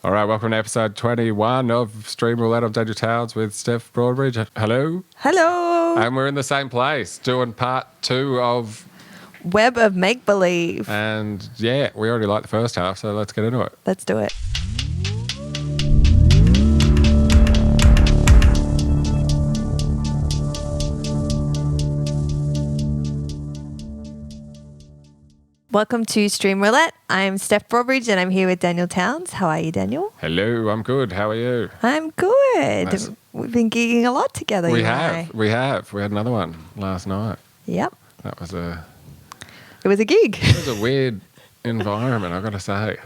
All right, welcome to episode 21 of Stream Roulette. I'm Daniel Towns with Steph Broadbridge. Hello. Hello. And we're in the same place doing part 2 of... Web of Make-Believe. And yeah, we already liked the first half, so let's get into it. Let's do it. Welcome to Stream Roulette. I'm Steph Broadbridge and I'm here with Daniel Towns. How are you, Daniel? Hello, I'm good. How are you? I'm good. Nice. We've been gigging a lot together. We have. We had another one last night. Yep. That was a... It was a gig. It was a weird environment, I've got to say.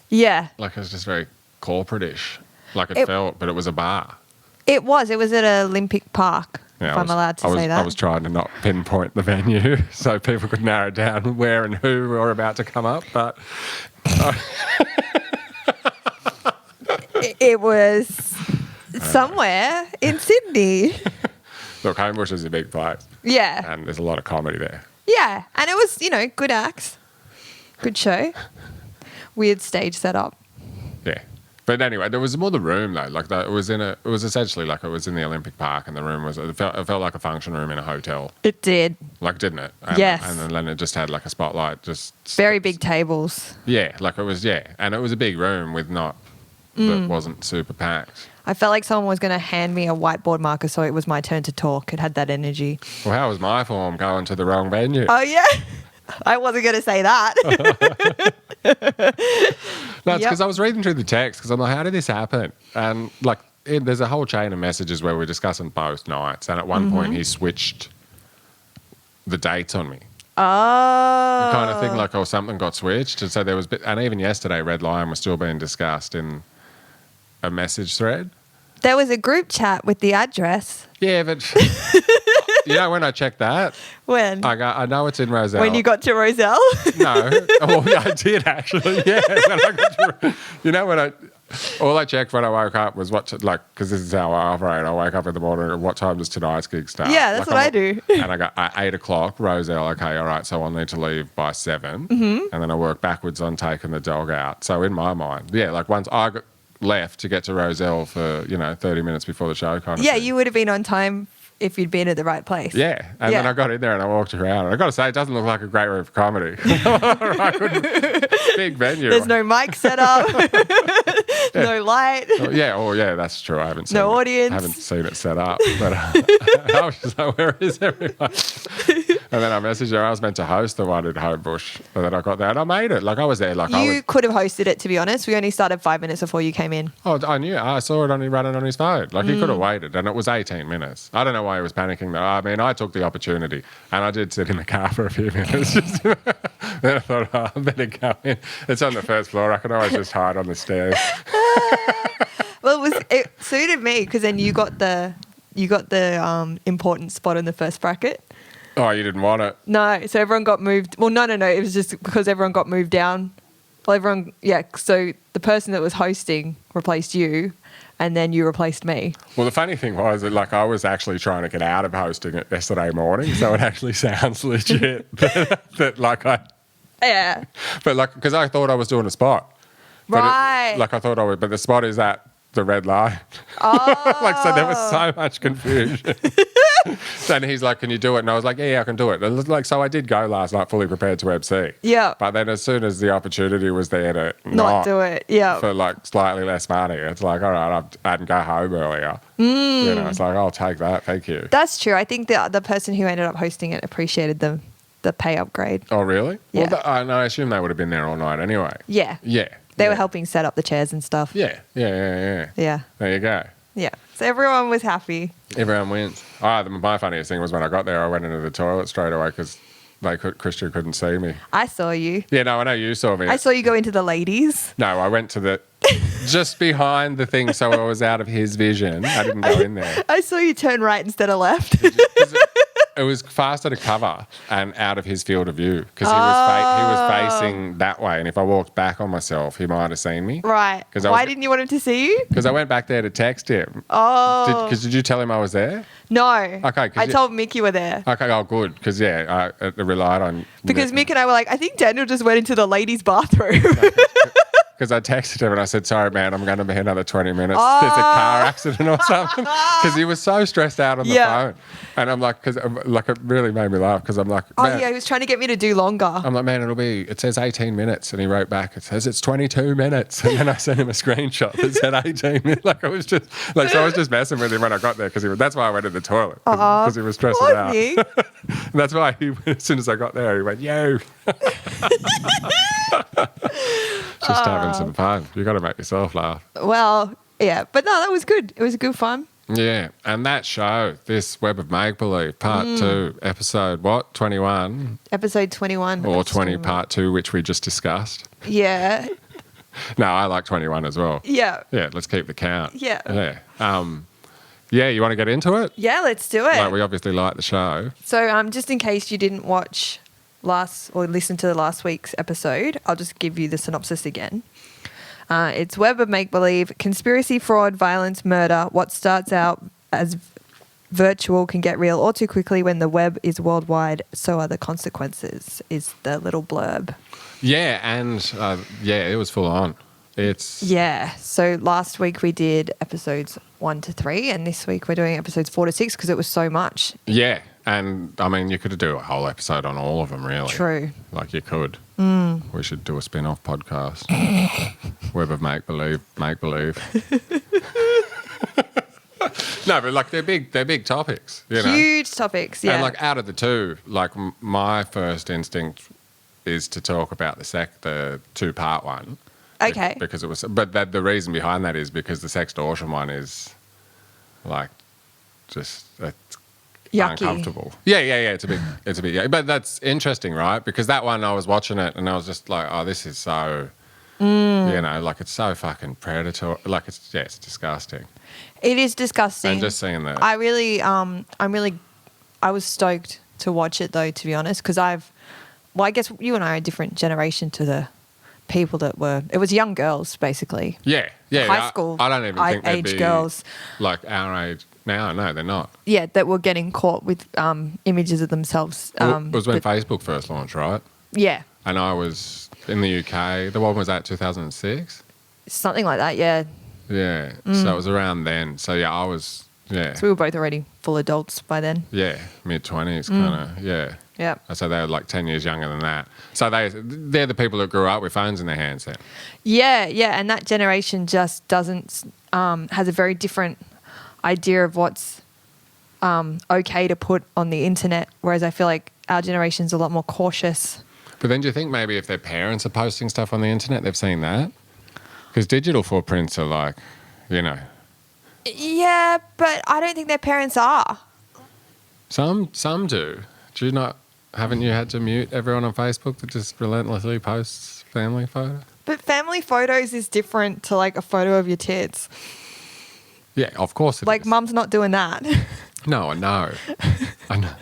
Yeah. Like, it was just very corporate-ish. Like it felt, but it was a bar. It was. It was at Olympic Park, if I'm allowed to say that. I was trying to not pinpoint the venue so people could narrow down where and who were about to come up, but... It was somewhere in Sydney. Look, Homebush is a big place. Yeah. And there's a lot of comedy there. Yeah. And it was, good acts. Good show. Weird stage setup. Yeah. But anyway, there was more the room though. Like it was essentially like it was in the Olympic Park, and the room it felt like a function room in a hotel. It did. Like, didn't it? Yes. And then it just had like a spotlight, just very big tables. Yeah, like it was. Yeah, and it was a big room with that wasn't super packed. I felt like someone was going to hand me a whiteboard marker, so it was my turn to talk. It had that energy. Well, how was my form going to the wrong venue? Oh yeah. I wasn't going to say that. No, it's because I was reading through the text because I'm like, how did this happen? And like, there's a whole chain of messages where we're discussing both nights, and at one point he switched the dates on me. Oh. Kind of thing, like, something got switched, and so there was, and even yesterday, Red Lion was still being discussed in a message thread. There was a group chat with the address. Yeah, but when I checked that, when I know it's in Roselle. When you got to Roselle? No, I did actually. Yeah, when I got to, all I checked when I woke up was because this is how I operate. I wake up in the morning and what time does tonight's gig start? Yeah, that's what I do. And I got at 8 o'clock, Roselle, okay, all right, so I'll need to leave by 7. Mm-hmm. And then I work backwards on taking the dog out. So in my mind, yeah, like once I left to get to Roselle for, 30 minutes before the show kind of Yeah, thing. you would have been on time if you'd been at the right place. Yeah, and then I got in there and I walked around. And I got to say, it doesn't look like a great room for comedy. Big venue. There's no mic set up, no light. Yeah, that's true. I haven't seen no audience. I haven't seen it set up. But I was just like, where is everyone? And then I messaged her. I was meant to host the one in Homebush, and then I got there and I made it. Like I was there. You could have hosted it, to be honest. We only started 5 minutes before you came in. Oh, I knew. I saw it running on his phone. Like he could have waited, and it was 18 minutes. I don't know why he was panicking though. I mean, I took the opportunity, and I did sit in the car for a few minutes. Then I thought, I better go in. It's on the first floor. I can always just hide on the stairs. Well, it suited me because then you got the important spot in the first bracket. Oh, you didn't want it? No, so everyone got moved. Well, no. It was just because everyone got moved down. Well, so the person that was hosting replaced you, and then you replaced me. Well, the funny thing was that, I was actually trying to get out of hosting it yesterday morning, so it actually sounds legit Yeah. But, because I thought I was doing a spot. Right. I thought I would, but the spot is at the Red Lion. Oh. So there was so much confusion. Then he's like, can you do it? And I was like, yeah, I can do it. And so I did go last night fully prepared to MC. Yeah. But then as soon as the opportunity was there to not do it, yeah. For slightly less money, it's like, all right, I can go home earlier. It's like, I'll take that. Thank you. That's true. I think the person who ended up hosting it appreciated the pay upgrade. Oh, really? Yeah. Well, I assume they would have been there all night anyway. Yeah. Yeah. They were helping set up the chairs and stuff. Yeah. Yeah. There you go. Yeah. So everyone was happy. Everyone wins. My funniest thing was when I got there, I went into the toilet straight away because Christian couldn't see me. I saw you. Yeah, no, I know you saw me. I saw you go into the ladies. No, I went to just behind the thing so I was out of his vision. I didn't go in there. I saw you turn right instead of left. It was faster to cover and out of his field of view because he was facing that way, and if I walked back on myself, he might have seen me. Right. Why didn't you want him to see you? Because I went back there to text him. Oh. Did you tell him I was there? No. Okay. I told Mick you were there. Okay, good. Because, I relied on... Because Mick and I were like, I think Daniel just went into the ladies' bathroom. because I texted him and I said, sorry, man, I'm going to be another 20 minutes. There's a car accident or something. Because he was so stressed out on the phone. And I'm like, because like it really made me laugh because I'm like, man, he was trying to get me to do longer. I'm like, man, it says 18 minutes. And he wrote back, it says it's 22 minutes. And then I sent him a screenshot that said 18 minutes. Like, I was just, like, so I was just messing with him when I got there because that's why I went to the toilet. Because he was stressing out. And that's why as soon as I got there, he went, yo. Just having some fun. You got to make yourself laugh. Well, yeah. But no, that was good. It was good fun. Yeah, and that show, this Web of Make-Believe, Part 2, episode, 21? Episode 21. Or 20, Part 2, which we just discussed. Yeah. No, I like 21 as well. Yeah. Yeah, let's keep the count. Yeah. Yeah, you want to get into it? Yeah, let's do it. Like, we obviously like the show. So just in case you didn't watch listen to last week's episode, I'll just give you the synopsis again. It's Web of Make-Believe, conspiracy, fraud, violence, murder. What starts out as virtual can get real all too quickly when the web is worldwide. So are the consequences, is the little blurb. Yeah, and it was full on. So last week we did episodes 1 to 3, and this week we're doing episodes 4 to 6 because it was so much. Yeah, and I mean, you could do a whole episode on all of them, really. True. Like you could. We should do a spin-off podcast. Web of Make-Believe. No, but like they're big topics, you know. Huge topics, yeah. And like out of the two, like my first instinct is to talk about the 2-part one. Okay. Because it was, but the reason behind that is because the Sextortion one is like just yucky. Uncomfortable. Yeah. It's a bit yucky. But that's interesting, right? Because that one I was watching it and I was just like, oh, this is so, you know, like it's so fucking predatory. Like it's disgusting. It is disgusting. And just seeing that. I was stoked to watch it though, to be honest, because I guess you and I are a different generation to the people that were. It was young girls, basically. Yeah. High school. I don't even think they'd be girls, like our age now. No, they're not. Yeah, that were getting caught with images of themselves. It was when Facebook first launched, right? Yeah. And I was in the UK. The one was at 2006. Something like that. Yeah. Yeah. So it was around then. So yeah, I was. Yeah. So we were both already full adults by then. Yeah, mid-20s kind of. Yeah. Yeah. So they were like 10 years younger than that. So they're the people that grew up with phones in their hands then. Yeah, and that generation just doesn't has a very different idea of what's okay to put on the internet, whereas I feel like our generation's a lot more cautious. But then do you think maybe if their parents are posting stuff on the internet, they've seen that? Because digital footprints are like, you know. Yeah, but I don't think their parents are. Some do. Do you not? Haven't you had to mute everyone on Facebook that just relentlessly posts family photos? But family photos is different to like a photo of your tits. Yeah, of course it is. Like mum's not doing that. No, I know. I know.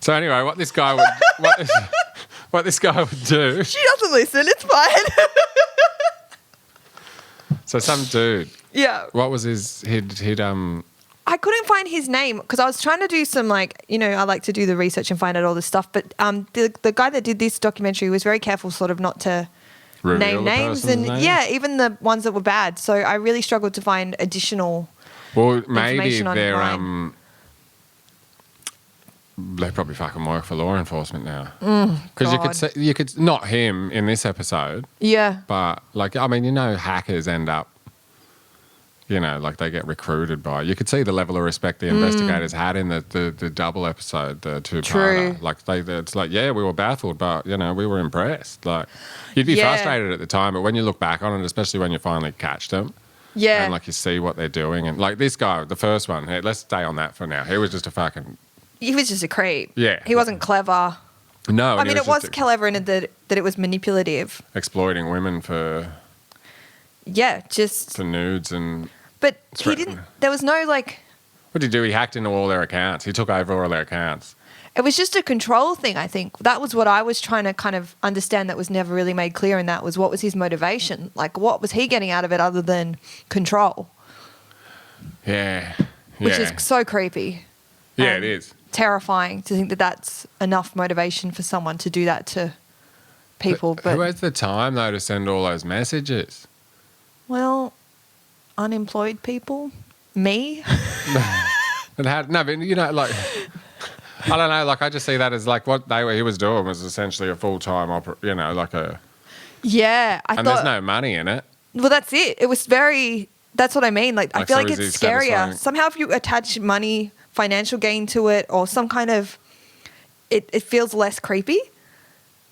So anyway, what this guy would do. She doesn't listen. It's fine. So some dude. Yeah. What was his? He'd I couldn't find his name because I was trying to do some I like to do the research and find out all this stuff. But the guy that did this documentary was very careful, sort of not to name names and even the ones that were bad. So I really struggled to find additional. Well, maybe information they're online. They probably fucking work for law enforcement now. Because you could not him in this episode. Yeah. But like I mean, hackers end up. Like they get recruited by. You could see the level of respect the investigators had in the double episode, the 2-parter. True. Like it's like, yeah, we were baffled, but we were impressed. Like you'd be frustrated at the time, but when you look back on it, especially when you finally catch them, and like you see what they're doing, and like this guy, the first one, let's stay on that for now. He was just a fucking. He was just a creep. Yeah. He wasn't clever. No. I mean, it was clever in that it was manipulative. Exploiting women for. Yeah, just. For nudes and. But he didn't. There was no like. What did he do? He hacked into all their accounts. He took over all their accounts. It was just a control thing, I think. That was what I was trying to kind of understand that was never really made clear, and that was what was his motivation? Like, what was he getting out of it other than control? Yeah. Which is so creepy. Yeah, it is. terrifying to think that that's enough motivation for someone to do that to people. But who has the time though to send all those messages? well, unemployed people, me. And how? No, but you know, like I don't know. Like I just see that as like what he was doing was essentially a full-time you know, like a. Yeah, and there's no money in it. Well, that's it. It was very. That's what I mean. Like I feel so like is it's he scarier. satisfying? Somehow, if you attach money, financial gain to it, or some kind of, it feels less creepy.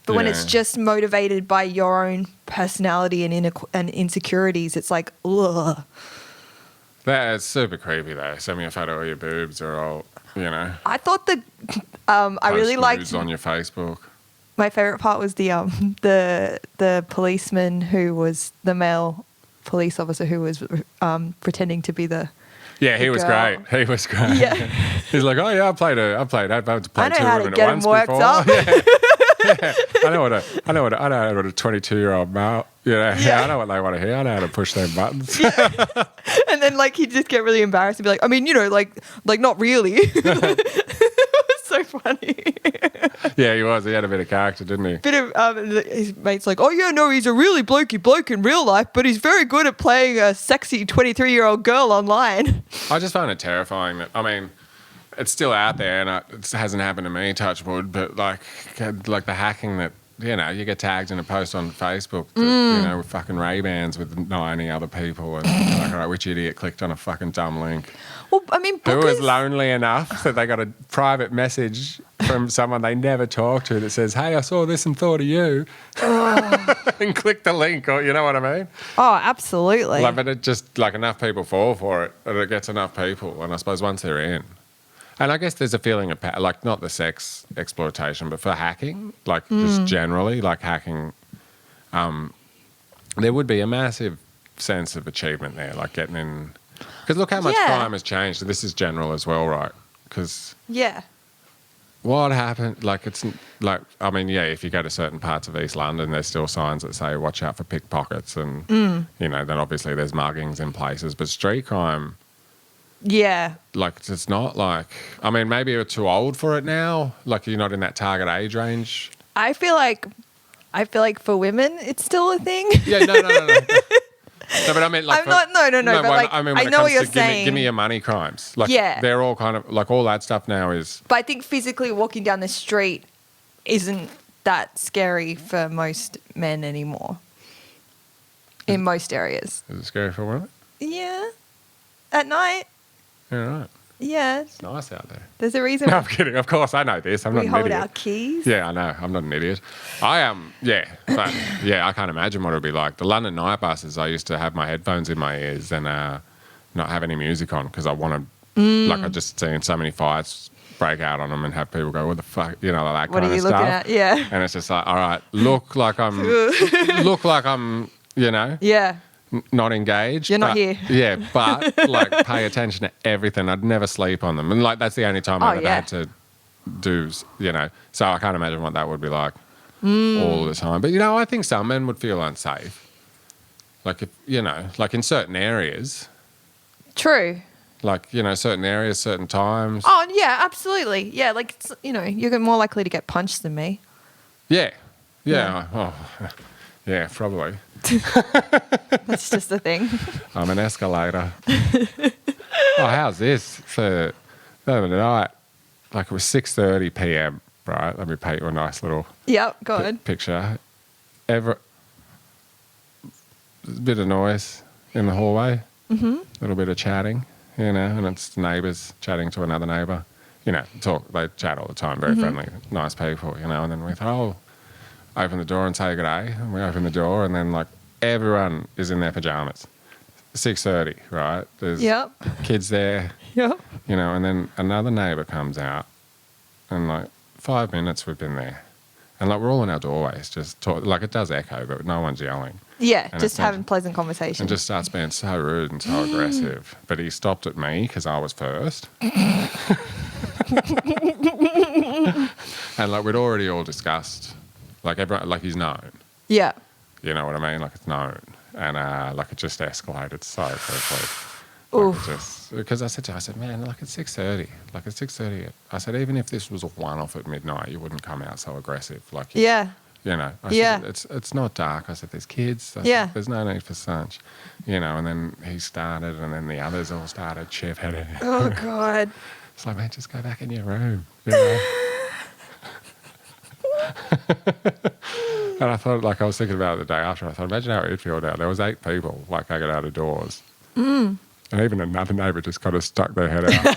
But when it's Yeah. just motivated by your own personality and insecurities, it's like, ugh. That is super creepy though. Send me a photo of your boobs or all, you know. I thought that I really post liked. nudes on your Facebook. My favorite part was the policeman who was the male police officer who was pretending to be the. Yeah, he was girl. great. He was great. Yeah. He's like, oh yeah, I played. I've played I know two how to women get at him once worked before. up. Yeah. I know what a 22-year-old male. Yeah, I know what they want to hear. I know how to push them buttons. And then like he'd just get really embarrassed and be like, I mean, you know, like not really. It was so funny. Yeah, he was. He had a bit of character, didn't he? Bit of his mate's like, oh yeah, no, he's a really blokey bloke in real life, but he's very good at playing a sexy 23-year-old girl online. I just find it terrifying that, I mean, it's still out there and it hasn't happened to me, touch wood, but like the hacking that, you know, you get tagged in a post on Facebook, that, you know, with fucking Ray-Bans with 90 other people and you're like, all right, which idiot clicked on a fucking dumb link? Well, I mean, Who bookers, was lonely enough that they got a private message from someone they never talked to that says, hey, I saw this and thought of you, and click the link, or you know what I mean? oh, absolutely. Like, but it just, like, enough people fall for it, and it gets enough people, and I suppose once they're in. And I guess there's a feeling of, like, not the sex exploitation, but for hacking, like, just generally, like, hacking, there would be a massive sense of achievement there, like, getting in. Because look how much Yeah. crime has changed. This is general as well, right? Because yeah. what happened, like, it's, like, I mean, yeah, if you go to certain parts of East London, there's still signs that say, watch out for pickpockets, and, you know, then obviously there's muggings in places, but street crime, Yeah. like, it's not like, I mean, maybe you're too old for it now. Like, you're not in that target age range. I feel like for women, it's still a thing. Yeah, no. No, but I mean, like, I'm not. No. But like, I when it know what comes you're to saying. Give me your money crimes. Like, Yeah. they're all kind of, like, all that stuff now is, But I think physically walking down the street isn't that scary for most men anymore. In most areas. is it scary for women? Yeah. At night. Yeah, right. Yeah. It's nice out there. There's a reason No, I'm kidding. Of course, I know this. I'm not we an hold idiot. our keys. Yeah, I know. I'm not an idiot. I am, yeah. But, yeah, I can't imagine what it would be like. The London night buses, I used to have my headphones in my ears and not have any music on because I wanted, like, I just seen so many fights break out on them and have people go, what the fuck, you know, that What kind are of you stuff. looking at? Yeah. And it's just like, all right, look like I'm, you know, Yeah. not engaged. You're not but- here. Yeah, but like pay attention to everything. I'd never sleep on them. And like that's the only time I've ever yeah. had to do, you know. So I can't imagine what that would be like all the time. But, you know, I think some men would feel unsafe. Like, if, you know, like in certain areas, True. like, you know, certain areas, certain times. Oh, yeah, absolutely. Yeah, like, it's, you know, you're more likely to get punched than me. Yeah. Yeah. Oh, yeah, probably. That's just the thing. I'm an escalator. Oh, how's this? For the other night, like it was 6:30 p.m., right? Let me paint you a nice little Yep, go ahead. picture. There's a bit of noise in the hallway, a little bit of chatting, you know, and it's neighbours chatting to another neighbour. You know, they chat all the time, very friendly, nice people, you know, and then we thought, oh, open the door and say good day. And we open the door and then like everyone is in their pajamas. 6:30, right? There's Yep. kids there, Yep. you know, and then another neighbour comes out and like 5 minutes we've been there. And like we're all in our doorways, just talk, like it does echo, but no one's yelling. Yeah, And just it's not- having pleasant conversations. And just starts being so rude and so aggressive. But he stopped at me because I was first. And like we'd already all discussed, like everyone, like he's known. Yeah. You know what I mean? Like it's known. And like it just escalated so quickly. Oof. Because I said to her, I said, man, like it's 6:30. Like it's 6:30. I said, even if this was a one-off at midnight, you wouldn't come out so aggressive. Like, Yeah. you know, I Yeah. said, it's not dark. I said, there's kids. I Yeah. said, there's no need for such. You know, and then he started, and then the others all started chef-headed. Oh, God. It's like, man, just go back in your room. You know? And I thought, like, I was thinking about it the day after. I thought, imagine how it'd feel now. There was 8 people, like, hanging out of doors. And even another neighbour just kind of stuck their head out.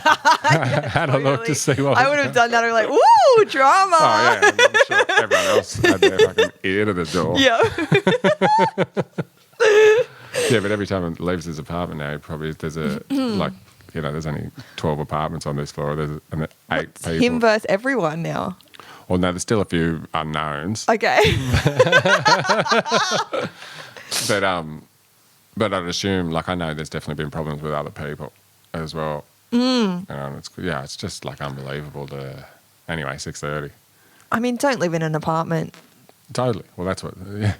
Had a look to see what I would have done that. I'm like, woo, drama. Oh, yeah. And I'm sure everyone else had their fucking ear to the door. Yeah. Yeah, but every time he leaves his apartment now, there's a, like, you know, there's only 12 apartments on this floor. There's 8 people. Him versus everyone now. Well, no, there's still a few unknowns. Okay. But I'd assume, like, I know there's definitely been problems with other people as well. It's just, like, unbelievable to... Anyway, 6:30. I mean, don't live in an apartment. Totally. Well, that's what... Yeah.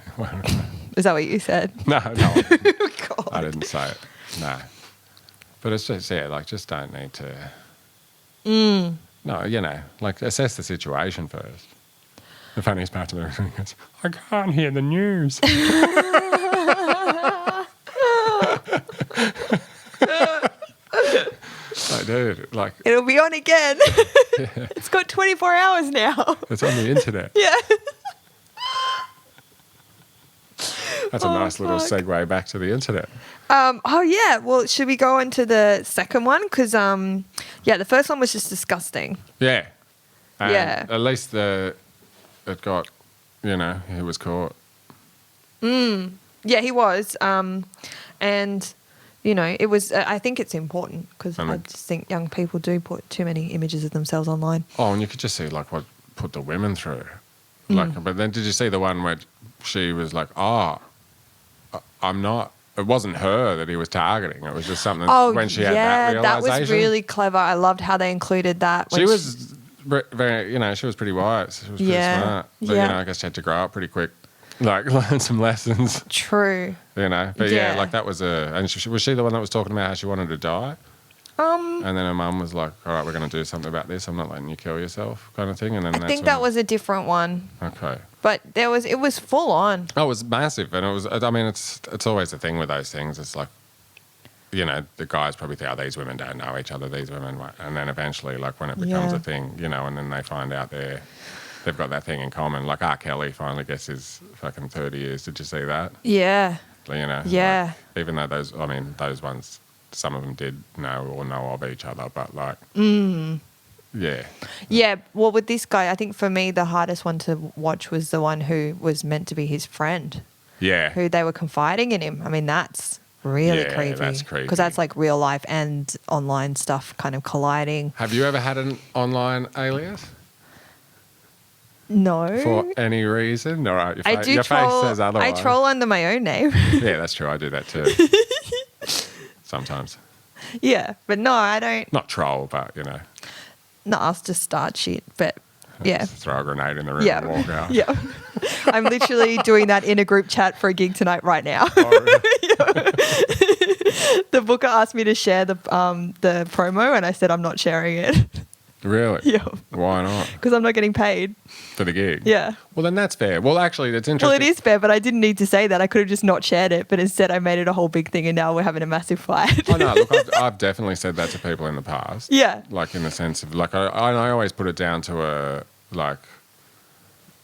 Is that what you said? No, God. I didn't say it. No. But it's just, yeah, like, just don't need to... No, you know, like, assess the situation first. The funniest part of everything is, I can't hear the news. Like, dude, like... It'll be on again. Yeah. It's got 24 hours now. It's on the internet. Yeah. That's a nice little segue back to the internet. Yeah. Well, should we go on to the second one? Because, the first one was just disgusting. Yeah. And Yeah. At least it got, you know, he was caught. Yeah, he was. And, you know, it was, I think it's important because I just think young people do put too many images of themselves online. Oh, and you could just see, like, what put the women through. Like, but then did you see the one where she was like, I'm not... It wasn't her that he was targeting. It was just something when she had that realisation. That was really clever. I loved how they included that. She was very, you know, she was pretty wise. She was pretty smart. But, you know, I guess she had to grow up pretty quick. Like, learn some lessons. True. You know, but like that was and was she the one that was talking about how she wanted to die? And then her mum was like, all right, we're going to do something about this. I'm not letting you kill yourself kind of thing. And then I think that was a different one. Okay. But it was full on. Oh, it was massive. And it was, I mean, it's always the thing with those things. It's like, you know, the guys probably think, these women don't know each other, these women. And then eventually, like, when it becomes a thing, you know, and then they find out they've got that thing in common. Like, R. Kelly finally gets his fucking 30 years. Did you see that? Yeah. You know? Yeah. Like, even though those ones, some of them did know of each other, but like, yeah. Yeah. Well, with this guy, I think for me, the hardest one to watch was the one who was meant to be his friend. Yeah. Who they were confiding in him. I mean, that's really creepy. That's creepy. Because that's like real life and online stuff kind of colliding. Have you ever had an online alias? No. For any reason? All right, your face says otherwise. I troll under my own name. Yeah, that's true. I do that too. Sometimes. Yeah, but no, I don't. Not troll, but, you know. Not us to start shit, but yeah. Just throw a grenade in the room and walk out. Yeah. I'm literally doing that in a group chat for a gig tonight right now. Oh, really? The booker asked me to share the promo and I said I'm not sharing it. Really? Yeah. Why not? Because I'm not getting paid. For the gig? Yeah. Well, then that's fair. Well, actually, that's interesting. Well, it is fair, but I didn't need to say that. I could have just not shared it, but instead I made it a whole big thing and now we're having a massive fight. Oh, no, look, I've definitely said that to people in the past. Yeah. Like, in the sense of, like, I always put it down to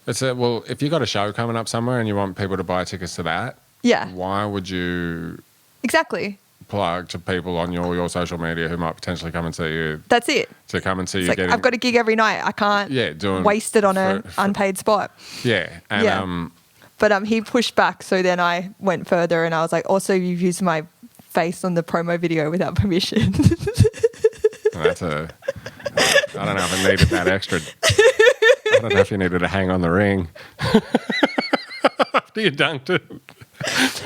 if you got a show coming up somewhere and you want people to buy tickets to that, yeah. why would you exactly plug to people on your social media who might potentially come and see you? That's it. To come and see It's you like, getting... I've got a gig every night. I can't waste it on an unpaid spot. Yeah. And, But he pushed back, so then I went further and I was like, also, you've used my face on the promo video without permission. I don't know if I needed that extra... I don't know if you needed to hang on the ring after you dunked it.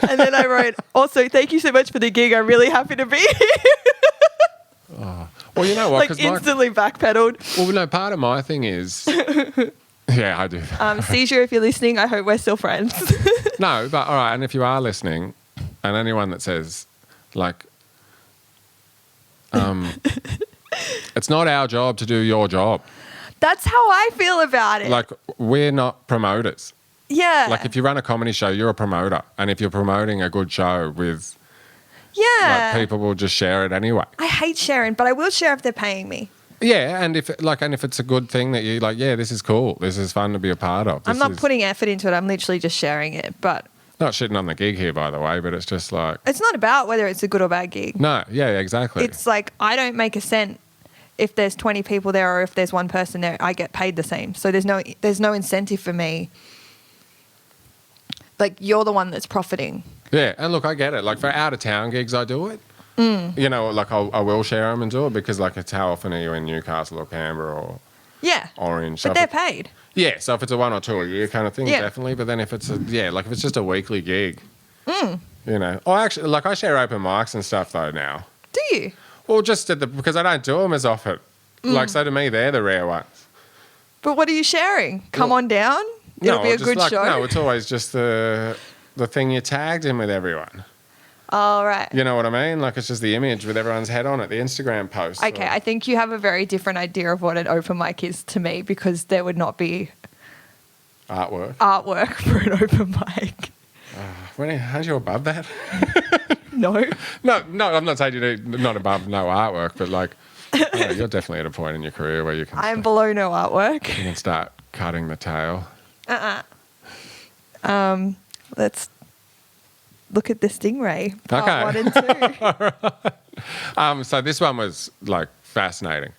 And then I wrote, also, thank you so much for the gig. I'm really happy to be here. Oh. Well, you know what? Like instantly backpedaled. Well, no, part of my thing is... Yeah, I do that. Seizure, if you're listening, I hope we're still friends. No, but all right, and if you are listening, and anyone that says, like, It's not our job to do your job. That's how I feel about it. Like, we're not promoters. Yeah. Like, if you run a comedy show, you're a promoter. And if you're promoting a good show with, yeah. like, people will just share it anyway. I hate sharing, but I will share if they're paying me. Yeah, and if it's a good thing that you like, yeah, this is cool. This is fun to be a part of. I'm not putting effort into it. I'm literally just sharing it. But not shitting on the gig here, by the way, but it's just like... It's not about whether it's a good or bad gig. No, yeah, exactly. It's like I don't make a cent if there's 20 people there or if there's one person there. I get paid the same. So there's no incentive for me. Like, you're the one that's profiting. Yeah, and look, I get it. Like, for out-of-town gigs, I do it. You know, like, I will share them and do it because, like, it's how often are you in Newcastle or Canberra or Orange. But they're paid. Yeah, so if it's a 1 or 2 a year kind of thing, definitely. But then if it's if it's just a weekly gig, you know. Oh, actually, like, I share open mics and stuff, though, now. Do you? Well, just because I don't do them as often. Like, so to me, they're the rare ones. But what are you sharing? Come on down? It'll be a good show? No, it's always just the thing you tagged in with everyone. Oh, right. You know what I mean? Like, it's just the image with everyone's head on it, the Instagram post. Okay, I think you have a very different idea of what an open mic is to me because there would not be artwork for an open mic. Aren't you above that? No. No, I'm not saying you're not above no artwork, but like, you're definitely at a point in your career where you can... I'm below no artwork. You can start cutting the tail. Let's look at the Stingray. Part 1 and 2. So this one was like fascinating.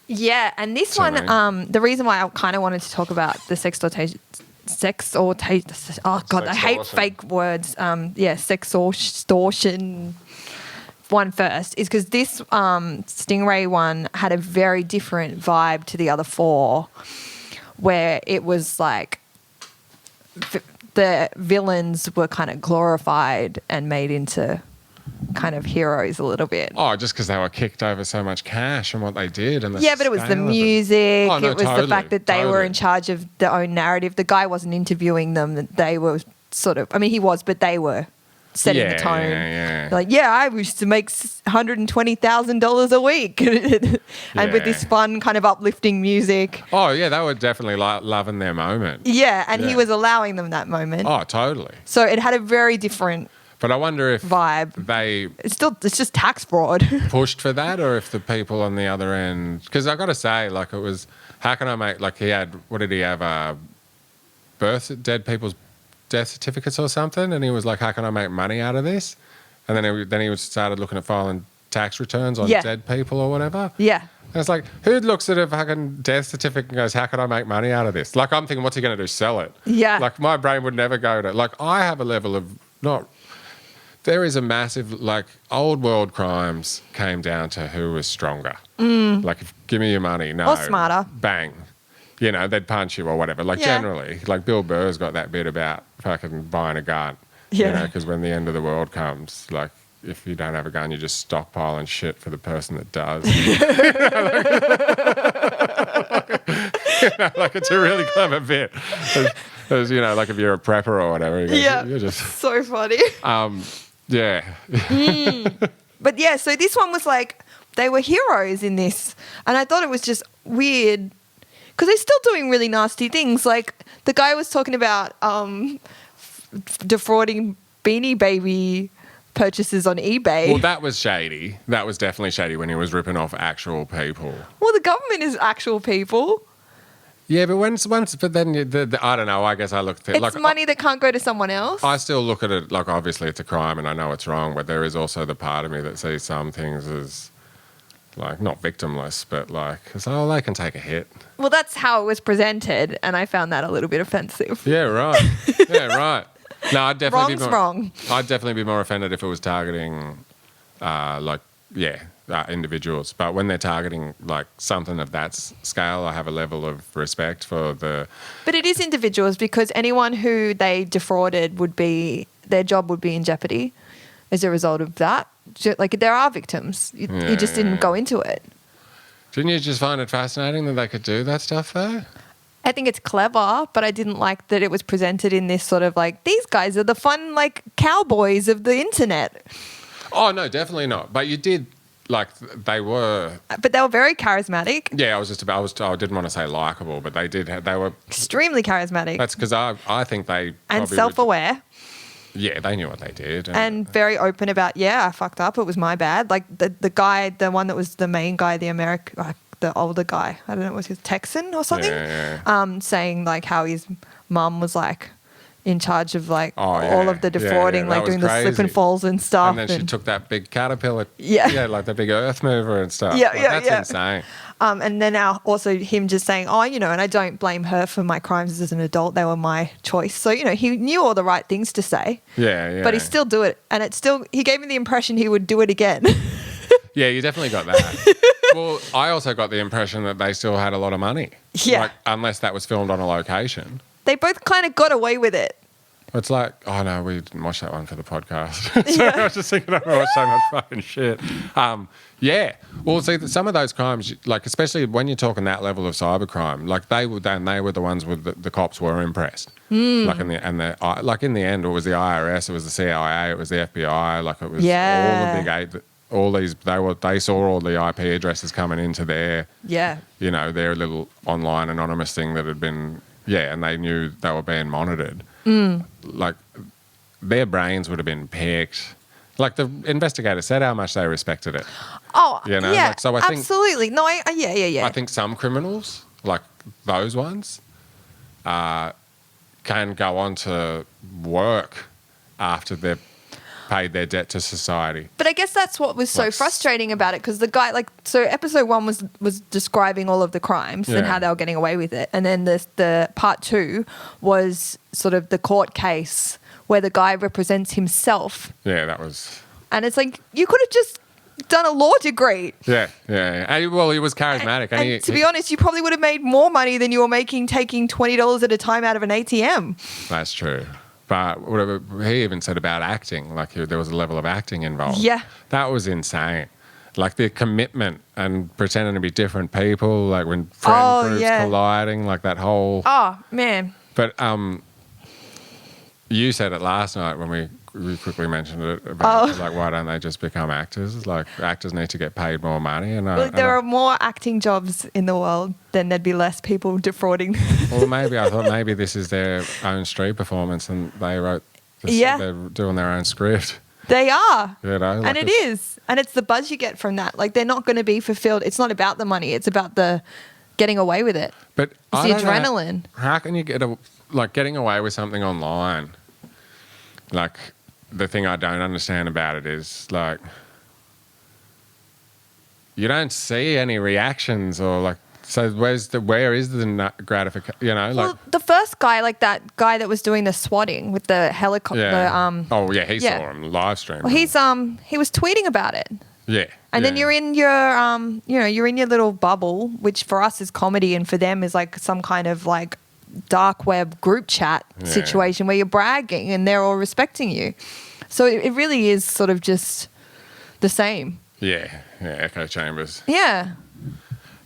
Yeah, and this one, the reason why I kind of wanted to talk about the Sextortion. Oh God, I hate fake words. Sextortion one first is because this Stingray one had a very different vibe to the other 4, where it was like the villains were kind of glorified and made into kind of heroes a little bit. Oh, just because they were kicked over so much cash and what they did. And but it was the music. It was the fact that they were in charge of their own narrative. The guy wasn't interviewing them. They were sort of, I mean, he was, but they were setting the tone. Yeah. Like, I used to make $120,000 a week. And with this fun kind of uplifting music. Oh, yeah, they were definitely loving their moment. Yeah, and he was allowing them that moment. Oh, totally. So it had a very different... But I wonder if vibe. It's just tax fraud. Pushed for that, or if the people on the other end, because I got to say, like, it was, how can I make, like, he had, what did he have, dead people's death certificates or something, and he was like, how can I make money out of this? And then he started looking at filing tax returns on dead people or whatever. Yeah. And it's like, who looks at a fucking death certificate and goes, how can I make money out of this? Like, I'm thinking, what's he going to do, sell it? Yeah. Like, my brain would never go to, like, I have a level of there is a massive, like, old world crimes came down to who was stronger. Like, give me your money. No. Or smarter. Bang. You know, they'd punch you or whatever. Like, generally. Like, Bill Burr's got that bit about fucking buying a gun. Yeah. You know, because when the end of the world comes, like, if you don't have a gun, you're just stockpiling shit for the person that does. Like, it's a really clever bit. As, you know, like if you're a prepper or whatever. You're just... So funny. Yeah. But yeah, so this one was like, they were heroes in this. And I thought it was just weird because they're still doing really nasty things. Like the guy was talking about defrauding Beanie Baby purchases on eBay. Well, that was shady. That was definitely shady when he was ripping off actual people. Well, the government is actual people. Yeah, but but then I don't know. I guess I look at it it's like money that can't go to someone else. I still look at it like obviously it's a crime, and I know it's wrong. But there is also the part of me that sees some things as like not victimless, but like they can take a hit. Well, that's how it was presented, and I found that a little bit offensive. Yeah, right. Yeah, right. No, I'd definitely wrong. I'd definitely be more offended if it was targeting, individuals. But when they're targeting like something of that scale, I have a level of respect for the... But it is individuals because anyone who they defrauded their job would be in jeopardy as a result of that. Like there are victims. You just didn't go into it. Didn't you just find it fascinating that they could do that stuff though? I think it's clever, but I didn't like that it was presented in this sort of like, these guys are the fun like cowboys of the internet. Oh, no, definitely not. But you did... like they were. But they were very charismatic. Yeah, I didn't want to say likable, but they were extremely charismatic. That's because I think they and self-aware. Yeah, they knew what they did. And very open about, I fucked up. It was my bad. Like the guy, the one that was the main guy, the older guy, I don't know, was he Texan or something? Saying like how his mum was like in charge of like all of the defrauding, like doing the slip and falls and stuff. And then she took that big caterpillar, like the big earth mover and stuff. That's insane. And then also him just saying, and I don't blame her for my crimes as an adult. They were my choice. So, he knew all the right things to say. Yeah. But he still do it. And he gave me the impression he would do it again. Yeah, you definitely got that. Well, I also got the impression that they still had a lot of money. Yeah. Like, unless that was filmed on a location. They both kind of got away with it. It's like, no, we didn't watch that one for the podcast. So I was just thinking, I watched so much fucking shit. Yeah. Well, see, some of those crimes, like especially when you're talking that level of cybercrime, like they were the ones with the cops were impressed. Like in the end, it was the IRS, it was the CIA, it was the FBI, like it was all the big eight. All these, they saw all the IP addresses coming into their, their little online anonymous thing that had been, and they knew they were being monitored. Like their brains would have been picked. Like the investigator said how much they respected it. Oh, So I think absolutely. No, yeah. I think some criminals, like those ones, can go on to work after they've paid their debt to society. But I guess that's what was so frustrating about it, because the guy, so episode 1 was describing all of the crimes and how they were getting away with it, and then the part 2 was sort of the court case where the guy represents himself. Yeah, that was. And it's like, you could have just done a law degree. Yeah. Well, he was charismatic. And to be honest, you probably would have made more money than you were making taking $20 at a time out of an ATM. That's true. But whatever he even said about acting, like there was a level of acting involved. Yeah. That was insane. Like the commitment and pretending to be different people, like when friend groups colliding, like that whole... Oh, man. But you said it last night when we quickly mentioned it about like why don't they just become actors? Like actors need to get paid more money. And there are more acting jobs in the world, then there'd be less people defrauding. Well, maybe I thought maybe this is their own street performance and they wrote this, they're doing their own script. They are. And it is. And it's the buzz you get from that. Like they're not going to be fulfilled. It's not about the money. It's about the getting away with it. But it's the adrenaline. How can you getting away with something online? Like the thing I don't understand about it is like you don't see any reactions or like. So where is the gratification? Well, the first guy, like that guy that was doing the swatting with the helicopter. Yeah. He saw him live stream. Well, he was tweeting about it. Yeah. And then you're in your you're in your little bubble, which for us is comedy, and for them is like some kind of like dark web group chat situation where you're bragging and they're all respecting you. So it really is sort of just the same. Yeah. Echo chambers. Yeah.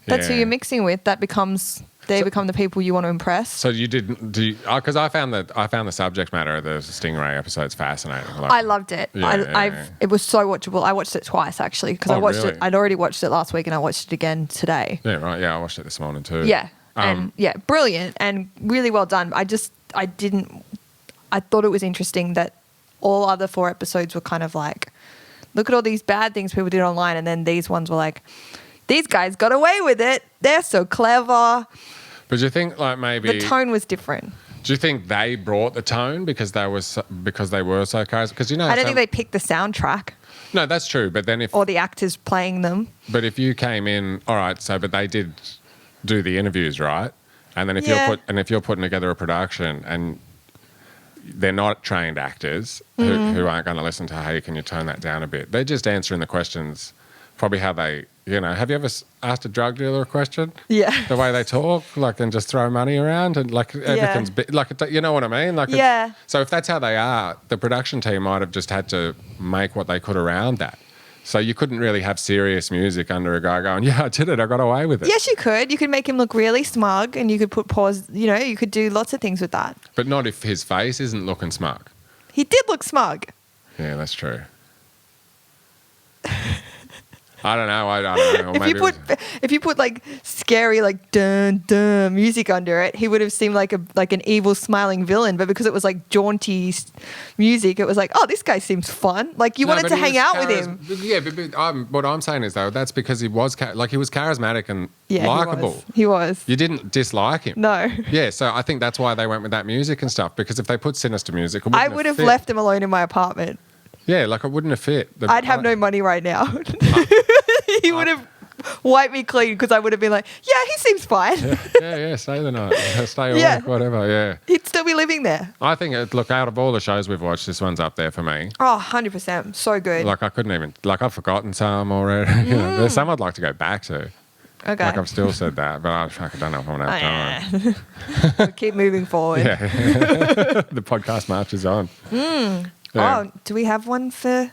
That's who you're mixing with. They become the people you want to impress. So you didn't because I found the subject matter of the Stingray episodes fascinating. I loved it. It was so watchable. I watched it twice actually because I watched it. I'd already watched it last week and I watched it again today. Yeah, right. Yeah, I watched it this morning too. Yeah, brilliant and really well done. I thought it was interesting that all other 4 episodes were kind of like, look at all these bad things people did online, and then these ones were like, these guys got away with it. They're so clever. But do you think like maybe the tone was different? Do you think they brought the tone because they were so charismatic? Because I don't think they picked the soundtrack. No, that's true. But then or the actors playing them. But if you came in, all right. So, but they did do the interviews, right? And then if you're putting together a production and they're not trained actors who aren't going to listen to, hey, can you tone that down a bit? They're just answering the questions, probably how they. Have you ever asked a drug dealer a question? Yeah. The way they talk, and just throw money around and everything's you know what I mean? So if that's how they are, the production team might have just had to make what they could around that. So you couldn't really have serious music under a guy going, I did it, I got away with it. Yes, you could. You could make him look really smug and you could put pause, you could do lots of things with that. But not if his face isn't looking smug. He did look smug. Yeah, that's true. I don't know. I don't know. Or maybe If you put like scary like dun dun music under it, he would have seemed like an evil smiling villain. But because it was like jaunty music, it was like, oh, this guy seems fun. Like you wanted to hang out with him. Yeah, but what I'm saying is though, that's because he was he was charismatic and likable. He was. You didn't dislike him. No. Yeah, so I think that's why they went with that music and stuff. Because if they put sinister music, I would have left him alone in my apartment. Yeah, like it wouldn't have fit. I'd have no money right now. He would have wiped me clean because I would have been like, yeah, he seems fine. Yeah, stay the night. Stay awake, Yeah. whatever, yeah. He'd still be living there. I think, look, out of all the shows we've watched, this one's up there for me. Oh, 100%. So good. Like, I couldn't even, like, I've forgotten some already. You know, there's some I'd like to go back to. Okay. Like, I've still said that, but I don't know if I'm going to have time. We'll keep moving forward. Yeah. The podcast marches on. Yeah. Oh, do we have one for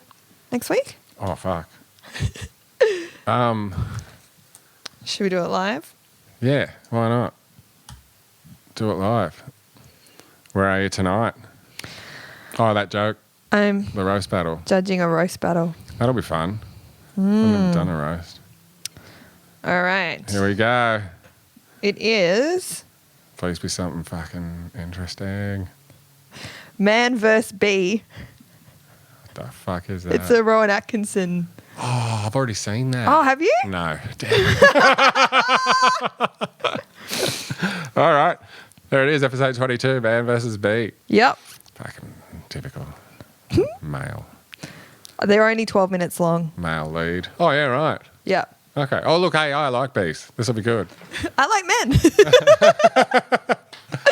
next week? Oh, fuck. Should we do it live? Yeah, why not? Do it live. Where are you tonight? Oh, that joke. I'm The roast battle. judging a roast battle. That'll be fun. I've never done a roast. All right. Here we go. It is Please be something fucking interesting. Man vs. Bee. What the fuck is that? It's a Rowan Atkinson. Oh, I've already seen that. Oh, have you? No. Damn. All right. There it is, episode 22, Man versus Bee. Yep. Fucking typical male They're only 12 minutes long. lead. Oh, yeah, right. Yep. Okay. Oh, look, hey, I like bees. This will be good. I like men.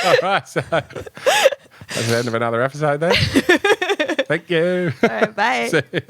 All right. So that's the end of another episode then. Thank you. All right, bye. See you.